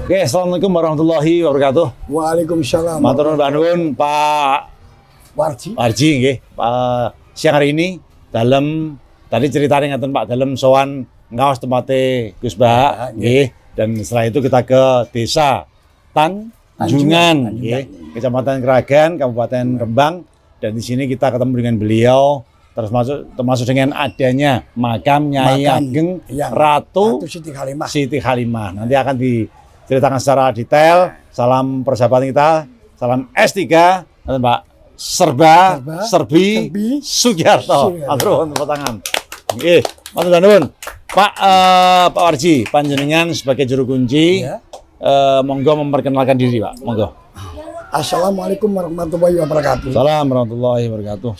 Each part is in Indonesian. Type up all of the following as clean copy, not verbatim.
Oke, assalamualaikum warahmatullahi wabarakatuh. Waalaikumsalam. Matur nuwun Pak Warji. Warji nggih. Siang hari ini dalam tadi ceritanya ngaten Pak dalam sowan ngaos tempate Gus Bahak nggih. Dan setelah itu kita ke desa Tanjungan nggih, Kecamatan Kragan, Kabupaten Rembang, dan di sini kita ketemu dengan beliau termasuk dengan adanya makam Nyai Ageng Ratu Siti Halimah. Nanti akan diceritakan secara detail. Salam persahabatan kita, salam S3, Pak Serbi Sugiarto. Matur tepuk tangan. Nggih, matur nuwun. Pak Warji, panjenengan sebagai juru kunci, monggo memperkenalkan diri, Pak. Monggo. Assalamualaikum warahmatullahi wabarakatuh. Salam warahmatullahi wabarakatuh.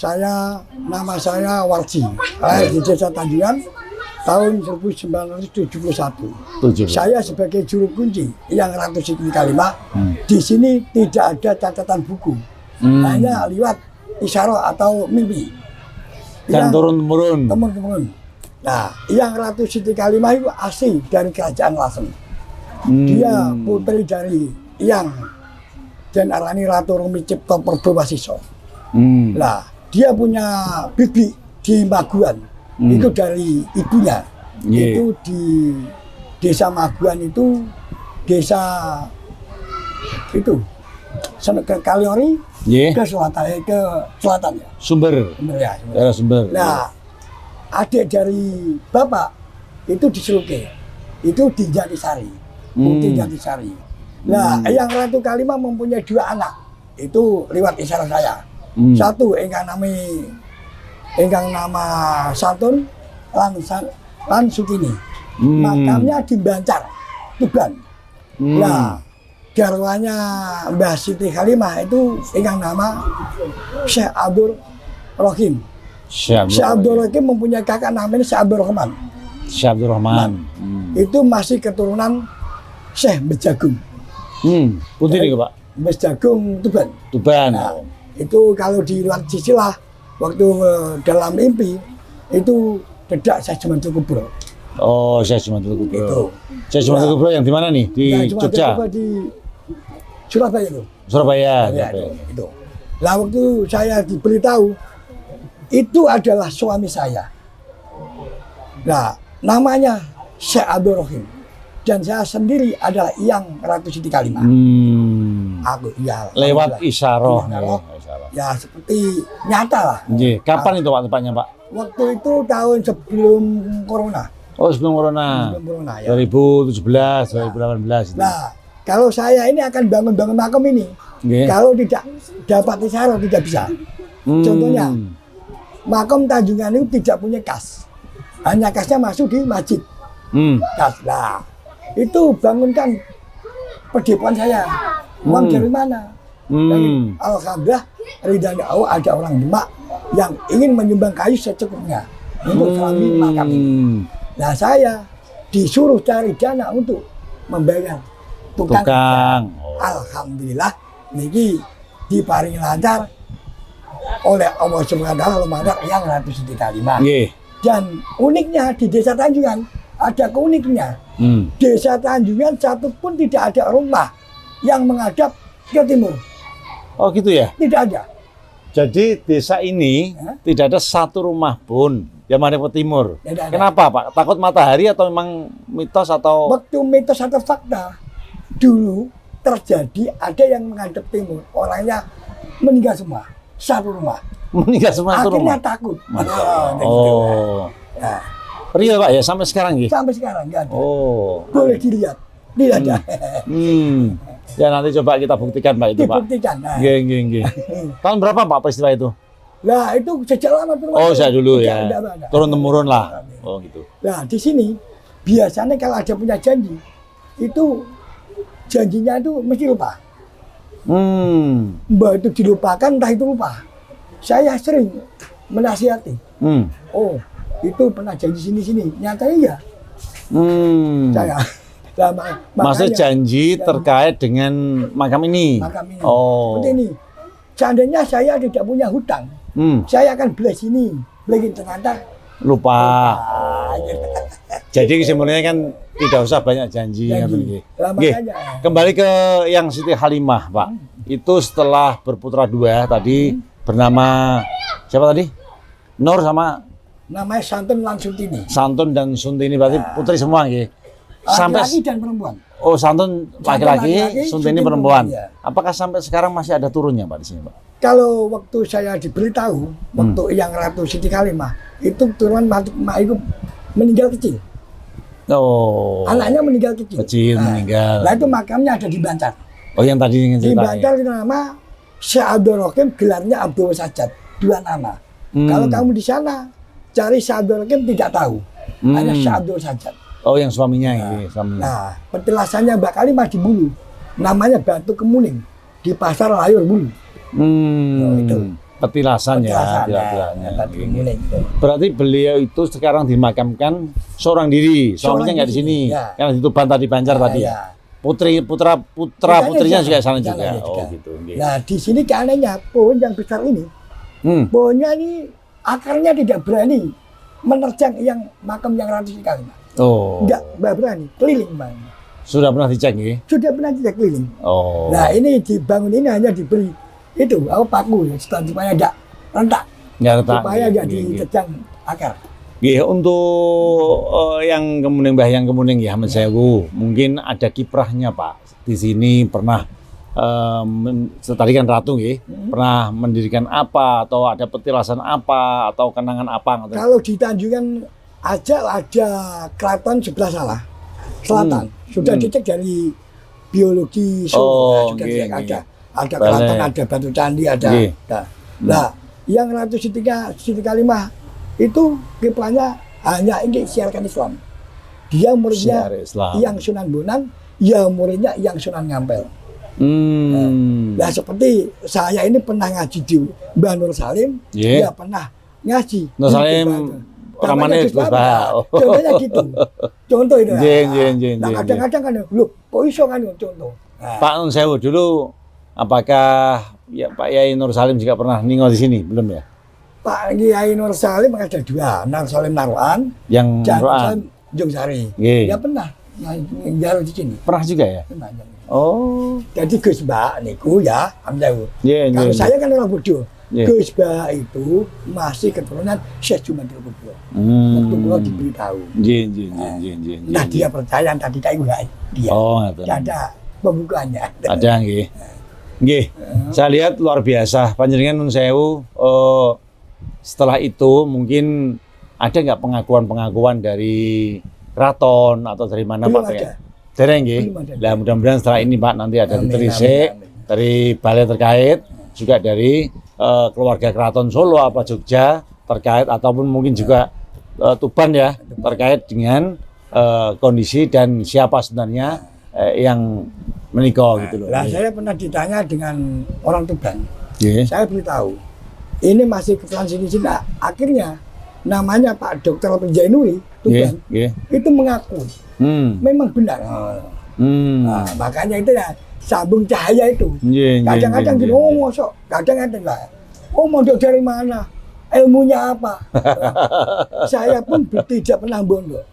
Nama saya Warji, lahir di Desa Tanjungan tahun 1971. Saya sebagai juru kunci yang Ratu Siti Halimah. Di sini tidak ada catatan buku, hanya liwat isyarat atau mimpi. Dan turun-temurun. Nah, yang Ratu Siti Halimah itu asli dari Kerajaan Lasem. Dia putri dari yang dan arani Ratu Rumi Cipto Perbawasiso. Nah, dia punya bibi di Maguan. Itu dari ibunya. Itu di desa Maguan itu desa itu ke Kaliori ke selatan ya. Sumber. Ya, Daerah Sumber. Nah, adik dari bapak itu di Seluke. Itu di Jatisari. Putih Jatisari. Nah, yang Ratu Halimah mempunyai 2 anak. Itu lewat isyarat saya. Satu ingkang nama Satun lan Sukini. Makamnya di Bancar, Tuban. Nah, garwanya Mbah Siti Halimah itu ingkang nama Syekh Abdul Rohim. Syekh Abdul Rohim mempunyai kakak namanya Syekh Abdul Rahman. Syekh Abdul Rahman. Itu masih keturunan Syekh Bejagung. Putih nih Pak. Bejagung Tuban. Nah, itu kalau di luar Cicilah waktu dalam mimpi itu dedak Syekh Jumantul Kubro. Oh, Syekh Jumantul Kubro. Itu. Syekh Jumantul Kubro yang di mana nih? Di Jogja. Di Surabaya itu. Surabaya. Itu. Lah waktu saya diberitahu itu adalah suami saya. Nah, namanya Syekh Abdul Rohim. Dan saya sendiri adalah yang Ratu Siti Halimah. Aku lewat isyaroh. Ya seperti nyata lah. Kapan itu Pak tepatnya Pak? Waktu itu tahun sebelum Corona. Oh sebelum Corona. Sebelum Corona ya. 2017, 2018 itu. Nah, kalau saya ini akan bangun makam ini. Kalau tidak dapat isyaroh tidak bisa. Contohnya, makam Tanjungan itu tidak punya kas. Hanya kasnya masuk di masjid. Kas lah. Itu bangunkan perdepoan saya. Uang dari mana? Alhamdulillah ridhanya Allah ada orang Demak yang ingin menyumbang kayu secukupnya untuk selami makam ini. Nah saya disuruh cari dana untuk membayar tukang. Alhamdulillah niki diparingi lancar oleh Allah Subhanahu wa Ta'ala yang Ratu Siti Halimah. Dan uniknya di Desa Tanjungan ada keunikannya. Desa Tanjungan satu pun tidak ada rumah yang menghadap ke timur. Oh gitu ya? Tidak ada. Jadi desa ini tidak ada satu rumah pun yang menghadap ke timur. Kenapa Pak? Takut matahari atau memang mitos atau? Waktu mitos atau fakta dulu terjadi ada yang menghadap timur. Orangnya meninggal semua. Satu rumah. Meninggal semua satu rumah? Akhirnya takut. Oh. Nah. Real Pak ya sampai sekarang gitu? Sampai sekarang nggak ada. Oh. Boleh dilihat. Tidak ada. Ya nanti coba kita buktikan Pak itu Pak. Dibuktikan. Nah. Geng. Tahun berapa Pak peristiwa itu? Nah itu sejak lama turun. Oh saya dulu ya. Turun temurun lah. Oh gitu. Nah di sini biasanya kalau ada punya janji itu janjinya itu mesti lupa. Mbak itu dilupakan entah itu lupa. Saya sering menasihati. Oh itu pernah janji sini, nyatanya ya. Saya. Maksudnya janji terkait dengan makam ini. Oh. Seperti ini. Seandainya saya tidak punya hutang, saya akan beli sini, beli ternyata lupa. Jadi kesimpulannya kan tidak usah banyak janji. Ngoten nggih. Lah Nggih. makanya. Kembali ke yang Siti Halimah, Pak. Itu setelah berputra dua tadi bernama siapa tadi? Nur sama Namanya Santun Langsutini. Santun dan Suntini, berarti putri semua nggih. Sampai Laki-laki dan perempuan. oh Santun laki-laki, laki-laki, Suntini Suntini perempuan. perempuan, iya. Apakah sampai sekarang masih ada turunnya, Pak, di sini, Pak? Kalau waktu saya diberitahu, waktu yang Ratu Siti Halimah, itu turunan mak itu meninggal kecil. Oh. Anaknya meninggal kecil. Kecil meninggal. Nah itu makamnya ada di Banjar. Oh, yang tadi ingin Di cerita. Banjar itu nama Syekh Abdul Hakim, gelarnya Abdul Sajjad, 2 nama. Kalau kamu di sana cari Syekh Abdul Hakim tidak tahu, hanya Syekh Abdul Sajjad. Oh, yang suaminya ini, suaminya. Nah, petilasannya Mbak Kalimah di Bulu, namanya Batu Kemuning, di Pasar Layur Bulu. Itu. Petilasan ya, Petilasannya, Batu Kemuning. Itu. Berarti beliau itu sekarang dimakamkan seorang diri, suaminya nggak di sini. ya. Karena di Tuban tadi Banjar tadi ya. Ya. Putrinya juga sana juga. Jalannya Oh, gitu. Nggih. Nah, di sini keanehannya pohon yang besar ini, pohonnya ini akarnya tidak berani menerjang yang makam yang Ratu Siti Halimah. Oh. Enggak berani, keliling Bang. Sudah pernah dicek nggih? Sudah pernah tidak keliling. Oh. Nah, ini dibangun ini hanya diberi itu paku ya, supaya tidak rentak, Nggak retak. supaya Nggih, tidak nggih, nggih. diterjang akar. Nggih, untuk yang kemuning Mbah yang kemuning ya Ahmad Sewu, mungkin ada kiprahnya Pak. Di sini pernah tadi kan Ratu nggih, pernah mendirikan apa atau ada petilasan apa atau kenangan apa? Kalau di Tanjungan aja ada keraton sebelah salah selatan. Sudah dicek dari biologi Oh, sudah nggih, dicek nggih. ada keraton, Boleh. ada batu candi, ada. Nggih. Nah, yang Ratu Siti Halimah itu kiprahnya hanya ini siarkan Islam. Dia muridnya Syiar Islam. yang Sunan Bonang, ya muridnya yang Sunan Ngampel. Nah, seperti saya ini pernah ngaji di Mbah Nur Salim, Yeah. dia pernah ngaji. Nur di Salim Tuban. orang mana Namanya Gus Gus Bah? Bah. Oh. Contohnya gitu. Contoh itu. Jen. Nah, kadang-kadang kan, loh, kok iso kan contoh. Nah, Pak Nun Sewu dulu, apakah ya Pak Yai Nur Salim juga pernah ninggal di sini? Belum ya? Pak Kiai Nur Salim ada 2, Nur Salim Naruan, Yang dan Nur Roan Salim Jongsari. Nggih. Dia pernah njaluk di sini. pernah juga ya? Pernah njaluk. Oh, Jadi Gus Bah niku ya, amdawu. iya. Kalau saya kan orang bodoh. Iya. Gus Bah itu masih keturunan Syekh Jumadil Kubro. Waktu kula diberitahu. Jin. Nah dia percaya tadi tak ibu dia. Oh, ngoten. Tidak ada pembukaannya. Ada nggih. Nggih. Saya lihat luar biasa panjenengan Nun Sewu. Setelah itu mungkin ada nggak pengakuan dari keraton atau dari mana Belum Pak? ada. Dereng nggih. Belum ada. Lah mudah-mudahan setelah ini Pak nanti ada Amin, diterisik amin, amin. dari balai terkait juga dari keluarga keraton Solo apa Jogja terkait ataupun mungkin juga Tuban ya terkait dengan kondisi dan siapa sebenarnya yang menikah gitu loh. Lah saya pernah ditanya dengan orang Tuban. Nggih. Saya beritahu. Ini masih keturunan sini-sini. Nah, akhirnya namanya Pak Dr. Penjainuri Tuban Nggih. itu mengaku memang benar. Nah, makanya itu ya sambung cahaya itu. Kadang-kadang gitu, oh mosok, kadang-kadang lah. Oh mondok dari mana? Ilmunya apa? Saya pun tidak pernah mondok.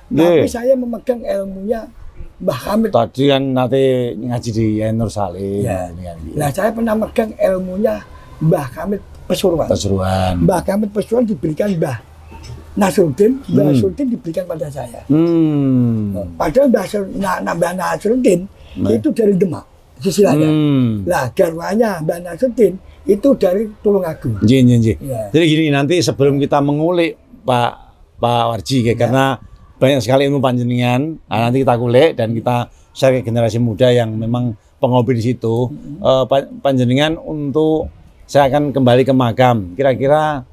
Tapi saya memegang ilmunya Mbah Hamid. Tadi kan nanti ngaji di Yai Nur Salim. Ya. Ini kan gitu. Nah, saya pernah memegang ilmunya Mbah Hamid Pasuruan. Pasuruan. Mbah Hamid Pasuruan diberikan Mbah Nasruddin, Mbah Nasruddin diberikan pada saya. Padahal Mbah Nasruddin itu dari Demak, silsilahnya. Lah garwanya Mbah Nasruddin itu dari Tulungagung. Jin. Ya. Jadi gini nanti sebelum kita mengulik Pak Warji ya, karena banyak sekali ilmu panjenengan. Nah, nanti kita kulik dan kita share ke generasi muda yang memang penghobi di situ. Panjenengan untuk saya akan kembali ke makam. Kira-kira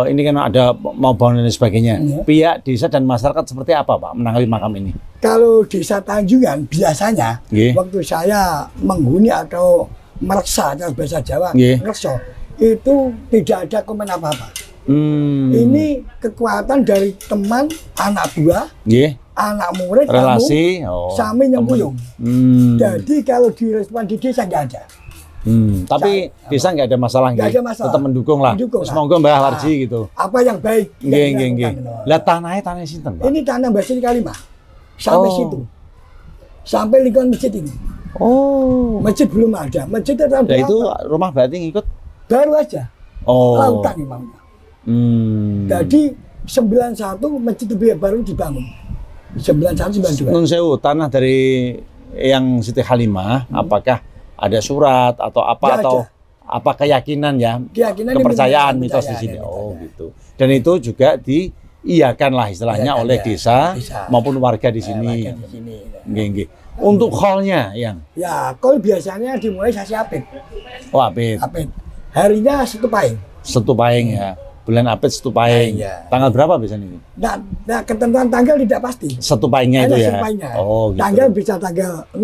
ini kan ada mau bangun dan sebagainya. Pihak desa dan masyarakat seperti apa Pak menanggapi makam ini? Kalau desa Tanjungan biasanya Nggih. waktu saya menghuni atau mereksa atau bahasa Jawa, Nggih. mereksa itu tidak ada komen apa-apa. Hmm. Ini kekuatan dari teman, anak buah, Nggih. anak murid, Relasi. kamu, sami nyempuyung. Jadi kalau direspon di desa nggak ada. Tapi desa nggak ada masalah, Nggak nggih. ada masalah. Tetap mendukung lah. Mendukung lah. Semoga Mbah Warji gitu. Apa yang baik? yang Nggih. dilakukan. Lah tanahnya tanah sinten Pak? Ini tanah Mbah Siti Halimah. sampai situ. Sampai lingkungan masjid ini. Oh. Masjid belum ada. Masjid ada Nah, itu rumah berarti ngikut? baru aja. Oh. Lautan imamnya. Jadi 91 masjid itu baru dibangun. 91 92. Nun sewu, tanah dari yang Siti Halimah, apakah ada surat atau apa Nggak atau ada. apa keyakinan ya? Keyakinan Kepercayaan ini mitos di percayaan, sini. ya, Oh, percayaan. gitu. Dan itu juga diiyakan lah istilahnya Iyakan, oleh ya. desa Desa. maupun warga di sini. Warga di sini. Nggih, nggih. Untuk hallnya yang Ya, kalau biasanya dimulai sasi apit. oh apit, Apit. Harinya Setu Pahing. Setu Pahing ya. Bulan apit Setu Pahing. Iya. Tanggal berapa biasanya ini? Nah, ketentuan tanggal tidak pasti. Setu Pahingnya itu Hanya ya. Setu Pahingnya. Oh, gitu. Tanggal bisa tanggal 6,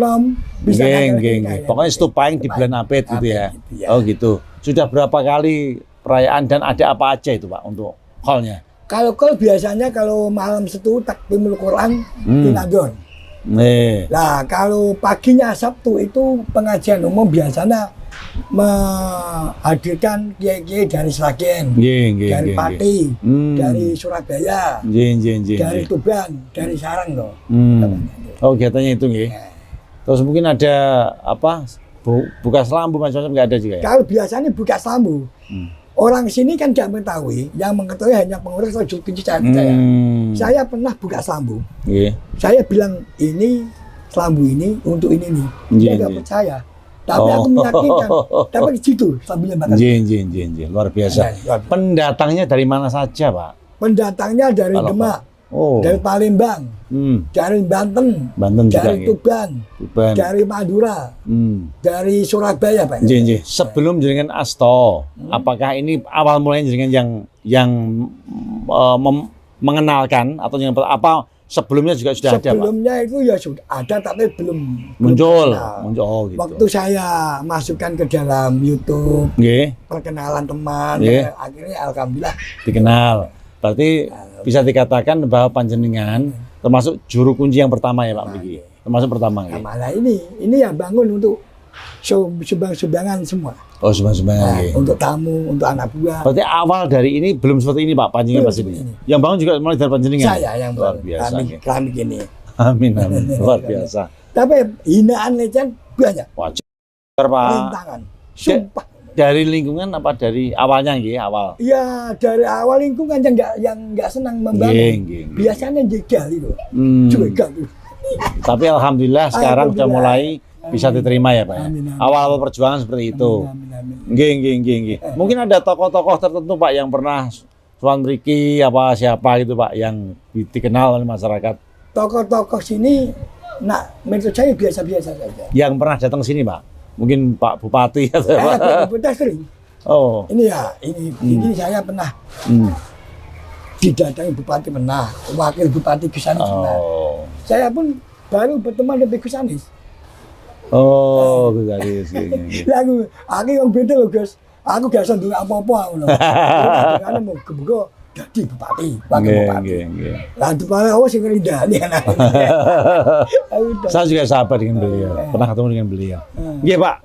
bisa Nggih, tanggal nggih, 3, nggih. ya. Pokoknya Setu Pahing di bulan apit gitu ya. Apit, gitu ya. Oh, gitu. Sudah berapa kali perayaan dan ada apa aja itu, Pak, untuk hallnya? Kalau biasanya kalau malam Setu takbimul Quran di Nadon. Nih. Nah, kalau paginya Sabtu itu pengajian umum biasanya menghadirkan kiai-kiai dari Sragen, Nggih, nggih, dari nggih, Pati, Hmm. dari Surabaya, nggih, nggih, nggih, dari nggih. Tuban, dari Sarang loh. Oh, kegiatannya itu nggih. Terus mungkin ada apa? Buka selambu macam-macam nggak ada juga ya? Kalau biasanya buka selambu, orang sini kan tidak mengetahui, yang mengetahui hanya pengurus atau kunci saya. Saya pernah buka selambu. Nggih. Saya bilang ini selambu ini untuk ini nih. Iya, Dia nggak iya. percaya. Tapi aku meyakinkan. Tapi di situ selambunya bakal. Nggih, nggih, nggih, nggih. Luar biasa. Ya, luar biasa. Pendatangnya dari mana saja, Pak? Pendatangnya dari Kalau Demak, Oh. dari Palembang, dari Banten, Banten juga dari nggih. Tuban, Tuban. dari Madura, dari Surabaya, Pak. Nggih, nggih. Sebelum jenengan asto, apakah ini awal mulanya jenengan yang mengenalkan atau yang apa sebelumnya juga sudah ada, Pak? Sebelumnya itu ya sudah ada tapi belum Muncul, kenal. muncul oh, gitu. Waktu saya masukkan ke dalam YouTube Nggih, perkenalan teman, Iya. akhirnya alhamdulillah dikenal. Berarti bisa dikatakan bahwa panjenengan termasuk juru kunci yang pertama ya, Pak Bigi. Termasuk pertama nggih. malah ini yang bangun untuk sumbang-sumbangan semua. Oh, sebenarnya Nah, nggih. untuk tamu, untuk anak buah. Berarti awal dari ini belum seperti ini, Pak, panjenengan Belum pas seperti ini. ini. Yang bangun juga mulai dari panjenengan. Saya yang luar biasa. nggih. keramik ini. Amin, amin. Luar biasa. Tapi hinaan legend banyak. Wajar, Pak. Rintangan. Sumpah. Dari lingkungan apa dari awalnya nggih, awal. Ya dari awal lingkungan yang nggak senang membangun. Nggih, nggih, nggih. Biasanya jegal itu. Hmm. Jegal itu. Tapi alhamdulillah sekarang sudah mulai bisa diterima ya, Pak ya. Amin, amin. Awal perjuangan seperti itu. Amin, amin. Nggih, nggih, nggih, nggih. Mungkin ada tokoh-tokoh tertentu, Pak, yang pernah Suwan Mriki apa siapa gitu, Pak, yang dikenal oleh masyarakat Tokoh-tokoh sini, nah menurut saya biasa-biasa saja. yang pernah datang sini, Pak. Mungkin Pak Bupati atau apa. Saya sering. Oh. Ini ya, ini saya pernah Hmm. didatangi bupati pernah, wakil bupati Gusanis pernah. Oh. Saya pun baru berteman dengan Gusanis. Oh, Gus Aris. Lah aku yang beda loh Gus. Aku gak sentuh apa-apa aku loh. Karena mau kebuka jadi bupati, wakil Nggih, bupati. nggih, nggih. Lah kepala aku sing ngrindani anak. Saya juga sahabat dengan beliau, pernah ketemu dengan beliau. Iya, Pak,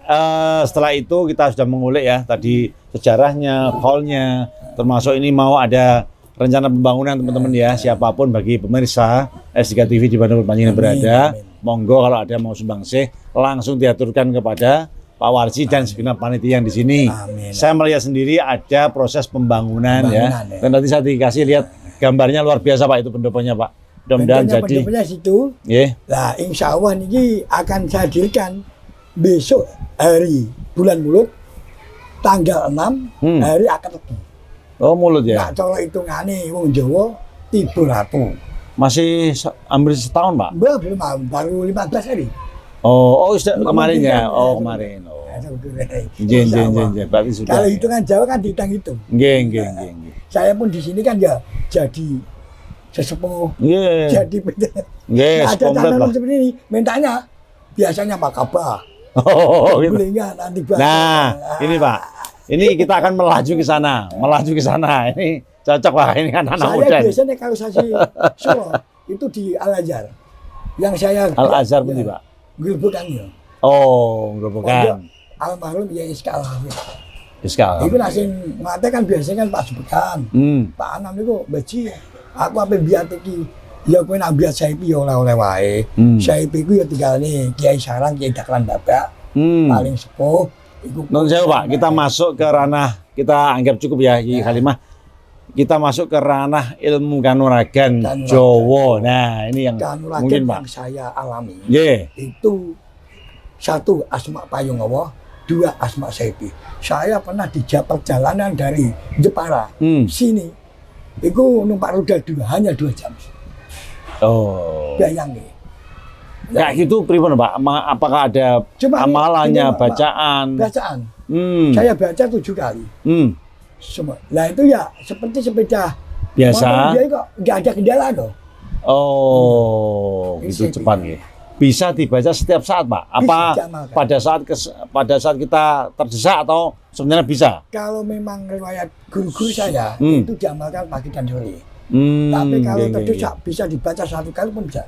setelah itu kita sudah mengulik ya tadi sejarahnya, hallnya, termasuk ini mau ada rencana pembangunan teman-teman ya, siapapun bagi pemirsa S3 TV di mana panjenengan berada, monggo kalau ada mau sumbangsih langsung diaturkan kepada Pak Warsi dan segenap panitia yang di sini. Amin. Saya melihat sendiri ada proses pembangunan ya. Pembangunan, ya. Dan nanti saya dikasih lihat gambarnya luar biasa, Pak, itu pendoponya, Pak. Mudah-mudahan jadi. Pendoponya situ. Nggih. Nah, insya Allah ini akan saya hadirkan besok hari bulan Mulut tanggal 6 hari akad legi. Oh, mulut ya. Nah, kalau hitungane wong Jawa tiba ratu. Masih hampir setahun, Pak. Mbak belum baru 15 hari. Oh, sudah kemarin ya. Memungkinkan, Oh, ya. kemarin. Oh. Nah, sebetulnya. Nggih, Insya nggih, Allah. nggih. Berarti sudah. Kalau hitungan Jawa kan dihitung-hitung. Nggih, nggih, nggih, nggih. Saya pun di sini kan ya jadi sesepuh, Nggih. jadi Nggih, nah, ada komplit, tanaman Pak. seperti ini. Mintanya biasanya Pak Kabah. Oh, gitu. Belinya nanti Pak. Nah, ini, Pak. Ini kita akan melaju ke sana, melaju ke sana. Ini cocok, Pak. Ini kan anak Saya muda. biasanya kalau saya di Solo itu di Al Azhar. Yang saya Al Azhar pun, Pak. Gilbukan ya. Oh, bukan. Almarhum ya Iskal. Fiskal. Itu nasi mate kan biasanya kan Pak Subekan. Pak Anam itu beci. Aku apa biat iki Ya kowe nak biat Saipi ya oleh-oleh wae. Saipi ku ya tinggalane Kiai Sarang, Kiai Daklan Babak. Paling sepuh iku. Non sewu Pak, kita masuk ke ranah, kita anggap cukup ya Ki Halimah. Kita masuk ke ranah ilmu kanuragan Jawa. Nah, ini yang kanuragan mungkin Pak yang saya alami. Nggih. Itu satu Asma Payung Allah, dua Asma Saipi. Saya pernah di perjalanan dari Jepara sini. Iku numpak roda 2 hanya 2 jam. Oh. Bayangin. Kayak gitu pripun Pak? Apakah ada amalannya, ini, bacaan? Bacaan. Saya baca 7 kali. Semua. Nah itu ya seperti sepeda biasa. Dia kok nggak ada kendala loh. Oh, gitu cepat ya. Bisa dibaca setiap saat Pak? Apa pada saat kita terdesak atau sebenarnya bisa? Kalau memang riwayat guru-guru saya itu diamalkan pagi dan sore. Tapi kalau terdesak bisa dibaca 1 kali pun bisa.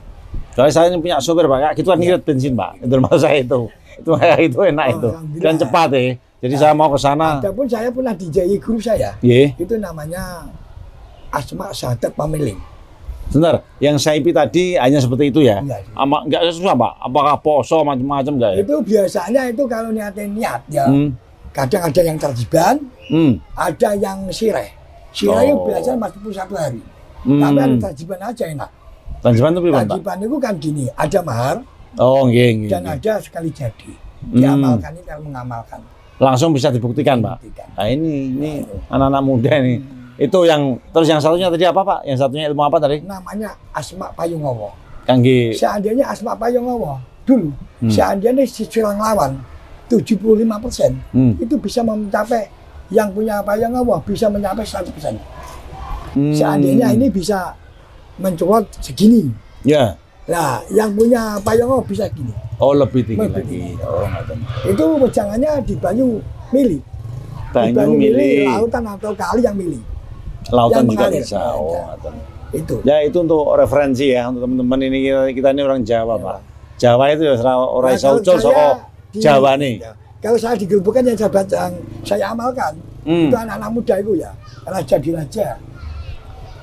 Soalnya saya punya sopir Pak, gitu kan ngirit bensin Pak. Itu maksud saya itu. Itu enak itu. Dan cepat ya. Jadi saya mau ke sana. Adapun saya pernah dijai guru saya. Itu namanya Asma Syahadat Pamiling. Sebentar, yang Saipi tadi hanya seperti itu ya? Enggak susah Pak? Apakah poso macam-macam enggak ya? Itu biasanya itu kalau niatnya niat ya. Kadang ada yang terjiban, ada yang sireh. Sireh itu biasanya masih 1 hari. Tapi ada terjiban aja enak. Terjiban itu gimana Pak? Terjiban itu kan gini, ada mahar. Oh, nggih. Dan ada sekali jadi. Diamalkan ini kalau mengamalkan. Langsung bisa dibuktikan Pak. Nah ini anak-anak muda ini. Itu yang terus yang satunya tadi apa Pak? Yang satunya ilmu apa tadi? Namanya Asma Payung Allah. Kangge. Seandainya Asma Payung Allah dulu, seandainya si Silang lawan 75% itu bisa mencapai yang punya Payung Allah bisa mencapai 100%. Seandainya ini bisa mencolot segini. Ya. Nah, yang punya Payung Allah bisa gini. Oh, lebih tinggi lagi. Oh, itu wejangannya di Banyu Mili. Banyu Mili. Lautan atau kali yang Mili. Lautan yang juga mengalir. bisa. Oh, itu. Ya, itu untuk referensi ya untuk teman-teman ini kita ini orang Jawa, Pak. Jawa itu ya orang Saucul soko Jawa nih. Ya, kalau saya digelubukan yang saya baca, yang saya amalkan, itu anak-anak muda itu ya. Raja di Raja.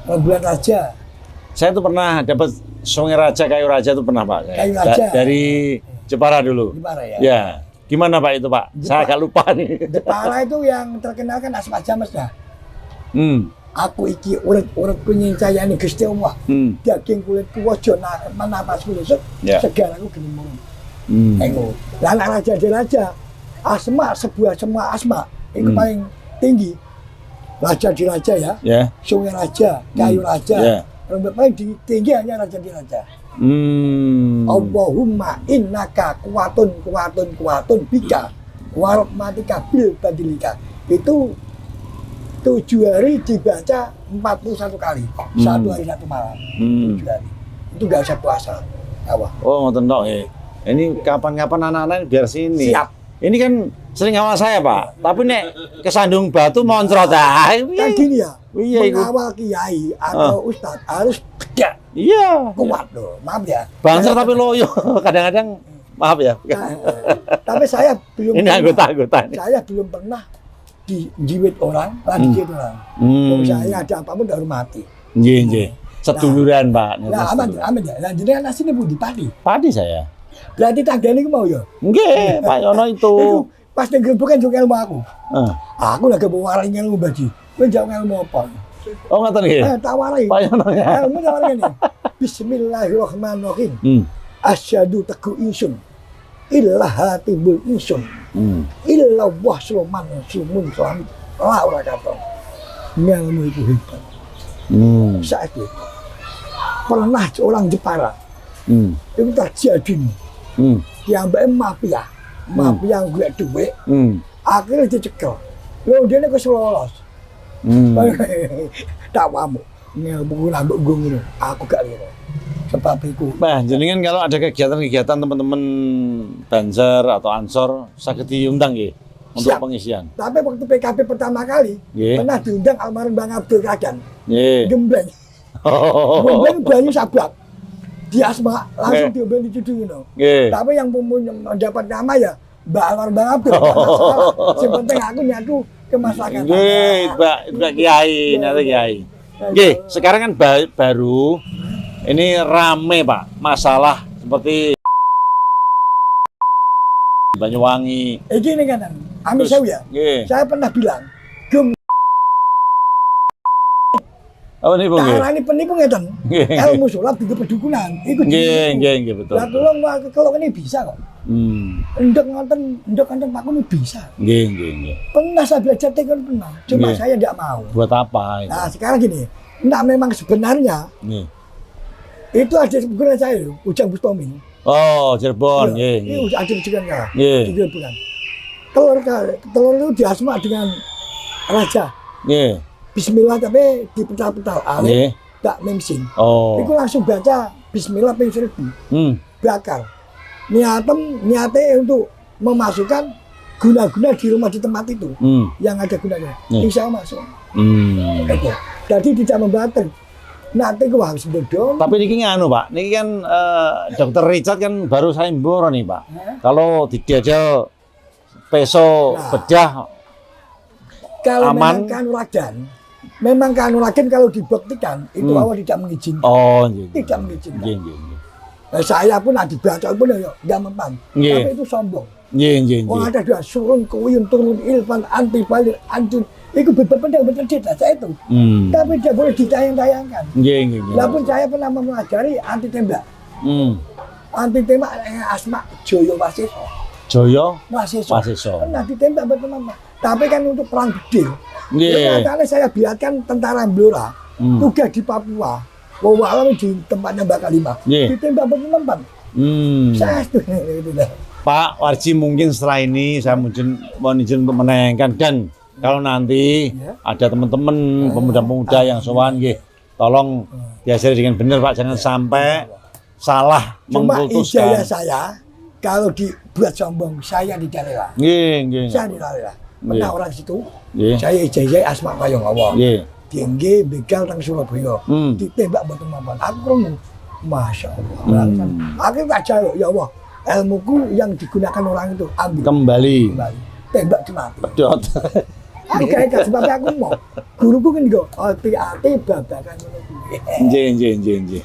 Bulan Raja. Saya tuh pernah dapat Sungai Raja, Kayu Raja itu pernah Pak. Kayu Raja. Dari Jepara dulu. Jepara ya. Ya. Gimana Pak itu Pak? Saya agak lupa nih. Jepara itu yang terkenal kan Asma James dah. Aku iki urut punya saya ini Gusti Allah. Daging kulitku wajo menapas kulusuk. Segala aku gini mulu. Anak Raja di Raja. Asma sebuah semua asma. Itu paling tinggi. Raja di Raja ya. Sungai Raja, Kayu Raja. Yang paling tinggi hanya Raja di Raja. Allahumma innaka kuwatun bika warahmatika bil badilika. Itu 7 hari dibaca 41 kali. 1 hari 1 malam. 7 hari. Itu gak usah puasa. Oh, ngoten tok ya. Ini kapan-kapan anak-anak biar sini. Siap. Ini kan sering ngawal saya Pak, tapi nek kesandung batu moncrot kan gini ya, mengawal kiai atau ustadz harus tegak, kuat loh, maaf ya. Bangsa tapi loyo, kadang-kadang maaf ya. Tapi saya belum. Ini anggota-anggota. Saya belum pernah dijiwit orang, dijit orang. Saya ada apapun udah mati. Nggih. Seduluran Pak. Nah, aman ya. Nah, jenengan asline pundi Pati? Pati saya. Berarti tanggane ku mau ya? Nggih, Pak Yono itu. Pas ngegebukan juga ilmu aku. Aku lagi bawa waring ilmu baji. Kowe jauh ilmu apa? Oh, ngoten nggih. Tak warai. Pak Yono ya. Ilmu tak warai ini. Bismillahirrahmanirrahim. Asyhadu teku insun. Illah hatibul insun. Illah wahsroman sumun suami. Ora kata. Ilmu itu hebat. Saat itu pernah orang Jepara itu terjadi diambil mafia yang gue duit akhirnya dicekel lo dia ke lolos tak wamu ngelbu nambah gue aku gak lihat sebab itu. Nah, jenengan kalau ada kegiatan teman-teman Banser atau Ansor sakit diundang ya untuk pengisian. Tapi waktu PKB pertama kali pernah diundang almarhum Bang Abdul Kadan. Gembleng. Gembleng banyu sabak. Di Asma langsung diomben dicuduin no. Tapi yang mendapat nama ya Mbak almarhum Bang Abdul. Yang penting aku nyatu ke masyarakat. Mbak Kiai, nanti Kiai. Sekarang kan baru Ini rame Pak, masalah seperti Banyuwangi. Ini kan, Amin Sewu ya. Nggih. Saya pernah bilang, Gem, Oh ini Bung. ini penipu ngeten. Nggih. Ilmu sulap di pedukunan. Iku Nggih, betul. Lah tolong kalau ini bisa kok. Ndek ngonten Pak ini bisa. Nggih. Pernah saya belajar teknik pernah, cuma Nggih. saya tidak mau. Buat apa itu? Nah sekarang gini, nah memang sebenarnya Nggih. itu ada sebenarnya saya loh, Ujang Bustomi. Oh, Cirebon, Iya, nggih. ini ada bukan ya? Nggih. Tiga bulan. Telur itu diasma dengan raja. Nggih. Bismillah tapi dipetal-petal alif Nggih. tak memsin. Oh. Iku langsung baca Bismillah ping 1000. Bakar. Niatnya untuk memasukkan guna-guna di rumah di tempat itu yang ada gunanya. Insya Allah masuk. Gitu. Jadi tidak membatal. Nanti gua harus bodong. Tapi ini nganu Pak, ini kan Dokter Richard kan baru saya mboro nih Pak. Kalau dijajal peso bedah Kalau aman. memang kanuragan kalau dibuktikan itu awal tidak mengizinkan. Oh, iya. Tidak mengizinkan. Iya. Nah, saya pun ada dibaca pun ya nggak mempan. Iya. Tapi itu sombong. Iya. Wah ada dua surun kuyun turun ilfan anti balir anjun. Itu benar-benar cerita saya itu. Tapi tidak boleh ditayang-tayangkan. Iya. Lah pun saya pernah mempelajari anti tembak. Anti tembak asma Joyo Wasiso. Joyo Wasiso. Pernah ditembak berteman. Tapi kan untuk perang gede. Iya. Karena saya biarkan tentara Blora tugas di Papua. Wawalam di tempatnya Mbak Kalimah. Ditembak berteman. Saya itu dah. Pak Warji, mungkin setelah ini saya mohon izin untuk menayangkan, dan kalau nanti ada teman-teman pemuda-pemuda yang sowan, tolong diajari dengan benar Pak, jangan sampai salah mengkultuskan. Ijazah saya kalau dibuat sombong saya tidak rela. Saya tidak rela. Pernah orang situ, saya ijazah asma payung Allah. Tinggi begal tang Surabaya, ditembak batu mampan. Aku krungu, masya Allah. Aku tak jauh, ya Allah. Ilmuku yang digunakan orang itu ambil kembali. Tembak mati. Pedot. Aku kayak sebab aku mau guruku kan go hati-hati babakan ngono kuwi. Nggih.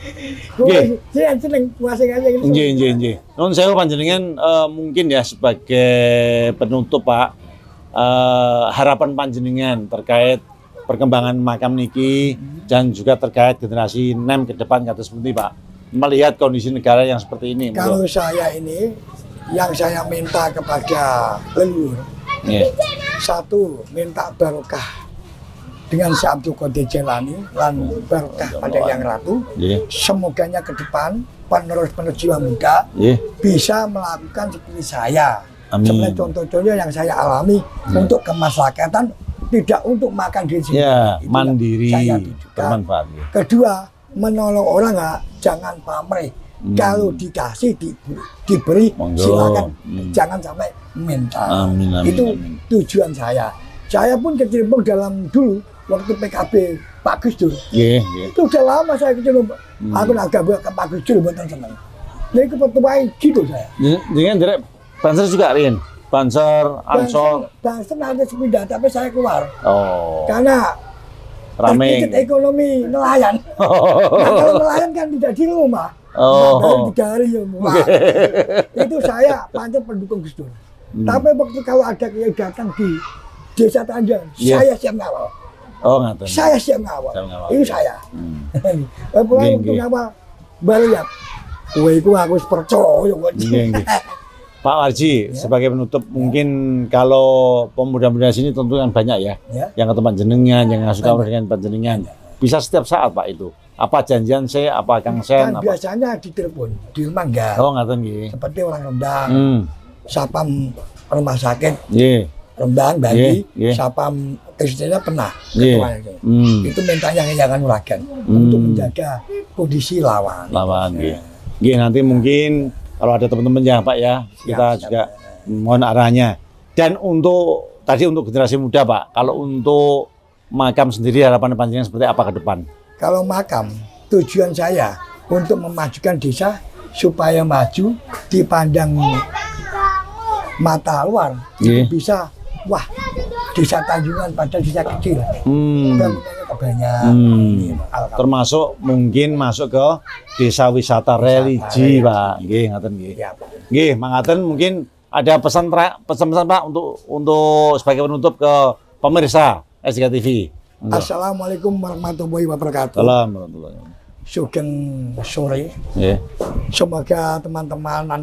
Saya seneng masing-masing gitu. Nggih. Nun sewu panjenengan mungkin ya sebagai penutup Pak, harapan panjenengan terkait perkembangan makam niki dan juga terkait generasi nem ke depan kata seperti Pak. Melihat kondisi negara yang seperti ini. Kalau saya ini yang saya minta kepada leluhur, satu minta barokah dengan Syekh Abdul Qadir Jailani dan barokah pada Yang Ratu. Semoganya ke depan penerus-penerus jiwa muda bisa melakukan seperti saya. Sebenarnya contoh-contoh yang saya alami untuk kemaslahatan, tidak untuk makan diri sendiri. Mandiri, bermanfaat. Kedua, menolong orang jangan pamrih. Kalau dikasih diberi silakan, jangan sampai minta. Itu tujuan saya. Saya pun kecimpung dalam dulu waktu PKB Pak Gus Dur. Itu udah lama saya kecimpung. Aku agak buat ke Pak Gus Dur buatan senang. Jadi kebetulan gitu saya. Dengan direct Banser juga Rin. Banser, Ansor. Banser ada sepindah tapi saya keluar. Karena rame ekonomi nelayan. Nah, kalau nelayan kan tidak di rumah. Baru 3 hari ya. Itu saya pancen pendukung Gus Dur. Tapi waktu kalau ada yang datang di Desa Tanjung, saya siap ngawal. Ngaten. Saya siap ngawal. Itu saya. Pulang untuk apa? Baru ya. Kowe iku aku percaya kok. Pak Warji, sebagai penutup mungkin kalau pemuda-pemuda sini tentu kan banyak ya, yang ke tempat jenengan, yang suka dengan panjenengan. Bisa setiap saat Pak itu. Apa janjian saya, apa Kang Sen? Kan biasanya ditelepon, di rumah enggak. Ngaten nggih. Seperti orang Rembang, sapam rumah sakit, Rembang, Bali, sapam istrinya pernah. Itu mintanya jangan uragan untuk menjaga kondisi lawan. Nanti mungkin kalau ada teman-teman ya Pak ya, kita juga mohon arahnya. Dan untuk generasi muda Pak, kalau untuk makam sendiri harapan panjenengan seperti apa ke depan? Kalau makam, tujuan saya untuk memajukan desa supaya maju dipandang mata luar, bisa wah desa Tanjungan pada desa kecil. banyak. Termasuk mungkin masuk ke desa wisata religi, Pak. Nggih, ngaten nggih. Nggih, mangaten mungkin ada pesan-pesan Pak untuk sebagai penutup ke pemirsa SDK TV. Assalamualaikum warahmatullahi wabarakatuh. Assalamualaikum. Sugeng sore. Yeah. Semoga teman-teman dan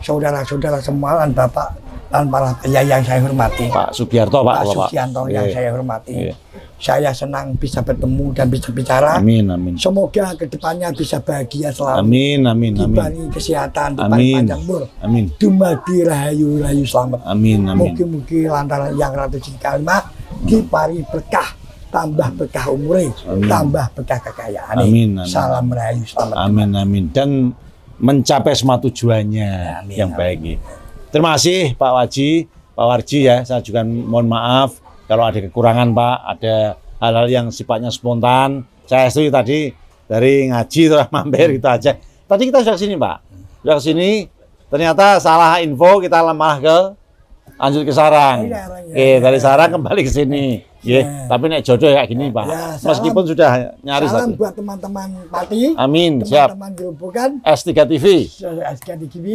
saudara-saudara semua dan Bapak dan para yang saya hormati. Pak Sugiarto, Pak Sugiarto yang saya hormati. Saya senang bisa bertemu dan bisa bicara. Amin, amin. Semoga kedepannya bisa bahagia selalu. Amin, amin, amin. Diberi kesehatan, diberi panjang umur. Amin. Dumadi rahayu selamat. Amin, amin. Mugi-mugi lantaran yang ratus kalimat dipari berkah. Tambah berkah umure, tambah berkah kekayaan. Amin, amin. Salam rahayu selamat. Amin, amin. Dan mencapai semua tujuannya amin, yang baik. Terima kasih Pak Waji, Pak Warji ya. Saya juga mohon maaf kalau ada kekurangan Pak, ada hal-hal yang sifatnya spontan. Saya setuju tadi dari ngaji terus mampir gitu aja. Tadi kita sudah kesini Pak, sudah kesini. Ternyata salah info, kita lemah ke lanjut ke Sarang. Dari Sarang kembali ke sini. Tapi nek jodoh kayak gini Pak. Ya, meskipun sudah nyaris. Salam buat teman-teman Pati. Amin. Teman-teman Gerobokan. S3 TV. S3 TV.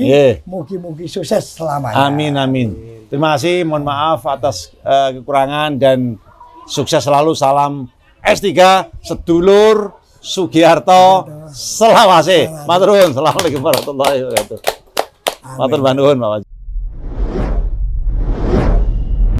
Mugi-mugi sukses selamanya. Amin, amin. Terima kasih. Mohon maaf atas kekurangan dan sukses selalu. Salam S3 sedulur Sugiarto. Selawase. Matur nuwun. Assalamualaikum warahmatullahi wabarakatuh. Matur nuwun Pak Waji.